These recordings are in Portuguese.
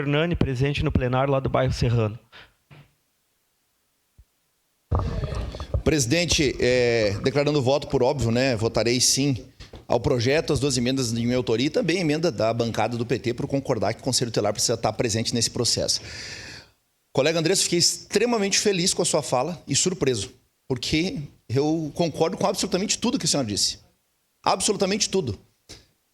Hernani, presente no plenário lá do bairro Serrano. Presidente, declarando voto por óbvio, né? Votarei sim ao projeto, as 2 emendas de minha autoria e também a emenda da bancada do PT por concordar que o Conselho Tutelar precisa estar presente nesse processo. Colega Andressa, fiquei extremamente feliz com a sua fala e surpreso, porque eu concordo com absolutamente tudo que a senhora disse. Absolutamente tudo.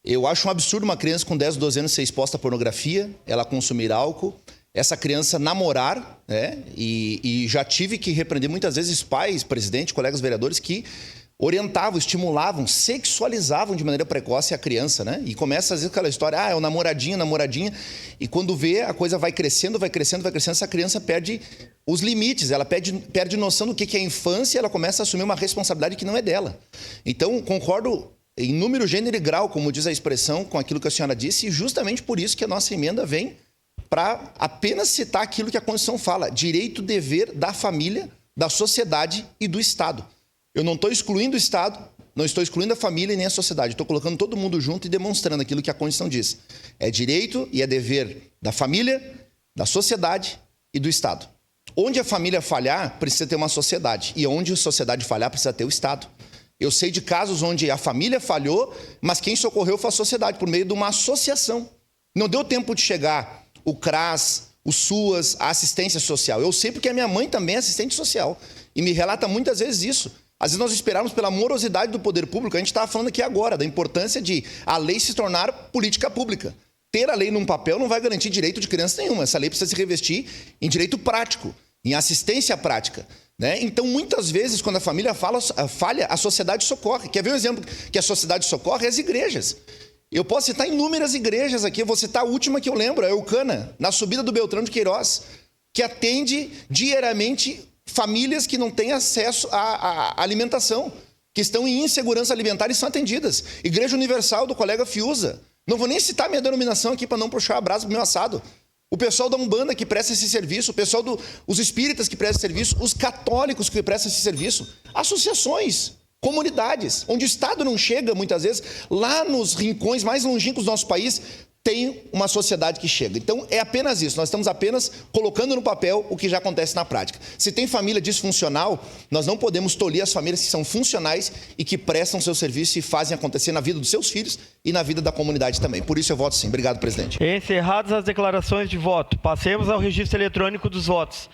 Eu acho um absurdo uma criança com 10, 12 anos ser exposta à pornografia, ela consumir álcool, essa criança namorar, né? E já tive que repreender muitas vezes pais, presidente, colegas vereadores que orientavam, estimulavam, sexualizavam de maneira precoce a criança, né? E começa às vezes aquela história, é o namoradinho, namoradinha, e quando vê a coisa vai crescendo, essa criança perde os limites, ela perde noção do que é a infância, ela começa a assumir uma responsabilidade que não é dela. Então, concordo em número, gênero e grau, como diz a expressão, com aquilo que a senhora disse, e justamente por isso que a nossa emenda vem para apenas citar aquilo que a Constituição fala, direito, dever da família, da sociedade e do Estado. Eu não estou excluindo o Estado, não estou excluindo a família e nem a sociedade, estou colocando todo mundo junto e demonstrando aquilo que a Constituição diz. É direito e é dever da família, da sociedade e do Estado. Onde a família falhar, precisa ter uma sociedade, e onde a sociedade falhar, precisa ter o Estado. Eu sei de casos onde a família falhou, mas quem socorreu foi a sociedade, por meio de uma associação. Não deu tempo de chegar o CRAS, o SUAS, a assistência social. Eu sei porque a minha mãe também é assistente social e me relata muitas vezes isso. Às vezes nós esperamos pela morosidade do poder público, a gente estava falando aqui agora da importância de a lei se tornar política pública. Ter a lei num papel não vai garantir direito de criança nenhuma. Essa lei precisa se revestir em direito prático, em assistência prática. Né? Então, muitas vezes, quando a família falha, a sociedade socorre. Quer ver um exemplo que a sociedade socorre? As igrejas. Eu posso citar inúmeras igrejas aqui, eu vou citar a última que eu lembro, a Eucana, na subida do Beltrão de Queiroz, que atende diariamente famílias que não têm acesso à alimentação, que estão em insegurança alimentar e são atendidas. Igreja Universal do colega Fiuza. Não vou nem citar minha denominação aqui para não puxar a brasa pro meu assado. O pessoal da Umbanda que presta esse serviço, o pessoal os espíritas que prestam esse serviço, os católicos que prestam esse serviço, associações, comunidades, onde o Estado não chega muitas vezes, lá nos rincões mais longínquos do nosso país, tem uma sociedade que chega. Então, é apenas isso. Nós estamos apenas colocando no papel o que já acontece na prática. Se tem família disfuncional, nós não podemos tolir as famílias que são funcionais e que prestam seu serviço e fazem acontecer na vida dos seus filhos e na vida da comunidade também. Por isso eu voto sim. Obrigado, presidente. Encerradas as declarações de voto, passemos ao registro eletrônico dos votos.